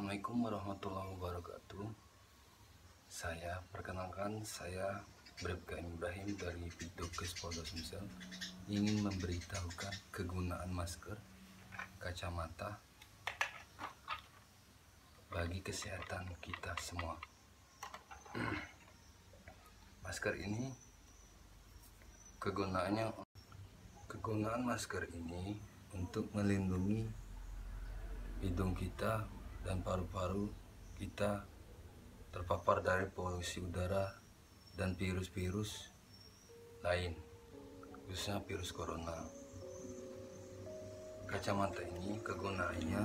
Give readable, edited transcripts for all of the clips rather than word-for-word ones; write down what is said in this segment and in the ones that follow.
Assalamualaikum warahmatullahi wabarakatuh. Perkenalkan, saya Bribka Ibrahim dari Bidokes Polda Sumsel ingin memberitahukan kegunaan masker kacamata bagi kesehatan kita semua. Masker ini kegunaan masker ini untuk melindungi hidung kita dan paru-paru kita terpapar dari polusi udara dan virus-virus lain, khususnya virus corona. Kacamata ini kegunaannya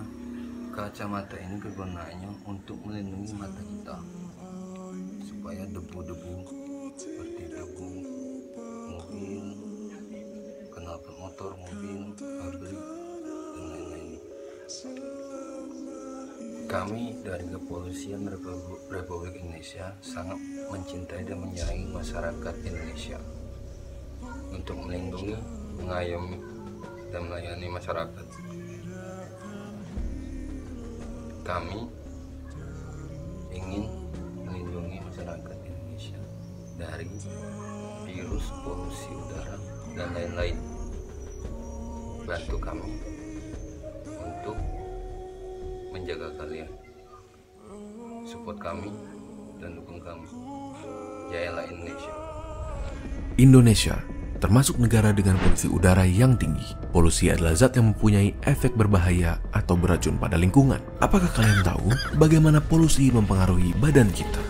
untuk melindungi mata kita supaya debu-debu seperti debu mobil, knalpot motor, mobil, pabrik, dan lain-lain. Kami dari Kepolisian Republik Indonesia sangat mencintai dan menyayangi masyarakat Indonesia untuk melindungi, mengayomi, dan melayani masyarakat. Kami ingin melindungi masyarakat Indonesia dari virus, polusi udara, dan lain-lain. Bantu kami untuk menjaga kalian, support kami dan dukung kami. Jayalah Indonesia. Indonesia termasuk negara dengan polusi udara yang tinggi. Polusi adalah zat yang mempunyai efek berbahaya atau beracun pada lingkungan. Apakah kalian tahu bagaimana polusi mempengaruhi badan kita?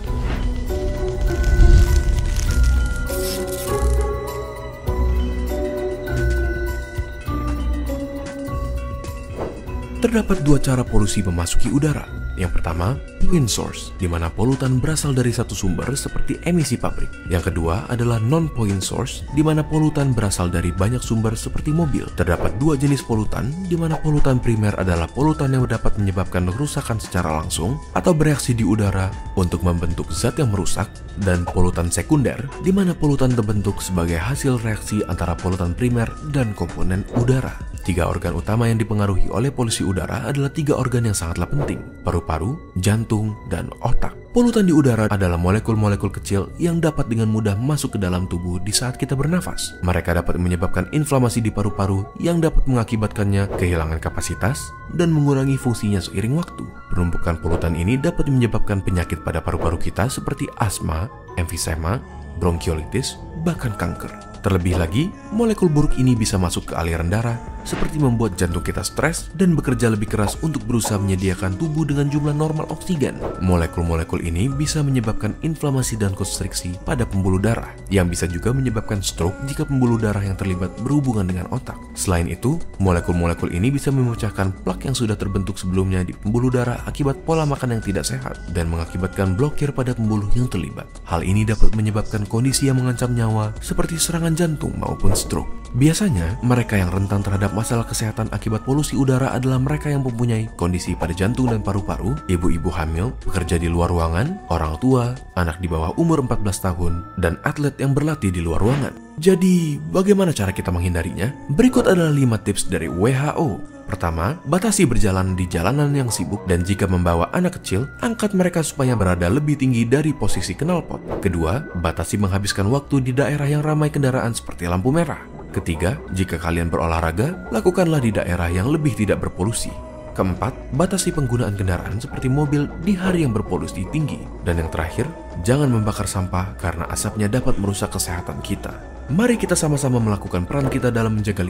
Terdapat dua cara polusi memasuki udara. Yang pertama, point source, di mana polutan berasal dari satu sumber seperti emisi pabrik. Yang kedua adalah non-point source, di mana polutan berasal dari banyak sumber seperti mobil. Terdapat dua jenis polutan, di mana polutan primer adalah polutan yang dapat menyebabkan kerusakan secara langsung atau bereaksi di udara untuk membentuk zat yang merusak, dan polutan sekunder, di mana polutan terbentuk sebagai hasil reaksi antara polutan primer dan komponen udara. Tiga organ utama yang dipengaruhi oleh polusi udara adalah tiga organ yang sangatlah penting: paru-paru, jantung, dan otak. Polutan di udara adalah molekul-molekul kecil yang dapat dengan mudah masuk ke dalam tubuh di saat kita bernafas. Mereka dapat menyebabkan inflamasi di paru-paru yang dapat mengakibatkannya kehilangan kapasitas dan mengurangi fungsinya seiring waktu. Penumpukan polutan ini dapat menyebabkan penyakit pada paru-paru kita seperti asma, emfisema, bronkiolitis, bahkan kanker. Terlebih lagi, molekul buruk ini bisa masuk ke aliran darah, seperti membuat jantung kita stres dan bekerja lebih keras untuk berusaha menyediakan tubuh dengan jumlah normal oksigen. Molekul-molekul ini bisa menyebabkan inflamasi dan konstriksi pada pembuluh darah, yang bisa juga menyebabkan stroke jika pembuluh darah yang terlibat berhubungan dengan otak. Selain itu, molekul-molekul ini bisa memecahkan plak yang sudah terbentuk sebelumnya di pembuluh darah akibat pola makan yang tidak sehat, dan mengakibatkan blokir pada pembuluh yang terlibat. Hal ini dapat menyebabkan kondisi yang mengancam nyawa, seperti serangan jantung maupun stroke. Biasanya, mereka yang rentan terhadap masalah kesehatan akibat polusi udara adalah mereka yang mempunyai kondisi pada jantung dan paru-paru, ibu-ibu hamil, pekerja di luar ruangan, orang tua, anak di bawah umur 14 tahun, dan atlet yang berlatih di luar ruangan. Jadi, bagaimana cara kita menghindarinya? Berikut adalah 5 tips dari WHO. Pertama, batasi berjalan di jalanan yang sibuk, dan jika membawa anak kecil, angkat mereka supaya berada lebih tinggi dari posisi knalpot. Kedua, batasi menghabiskan waktu di daerah yang ramai kendaraan seperti lampu merah. Ketiga, jika kalian berolahraga, lakukanlah di daerah yang lebih tidak berpolusi. Keempat, batasi penggunaan kendaraan seperti mobil di hari yang berpolusi tinggi. Dan yang terakhir, jangan membakar sampah karena asapnya dapat merusak kesehatan kita. Mari kita sama-sama melakukan peran kita dalam menjaga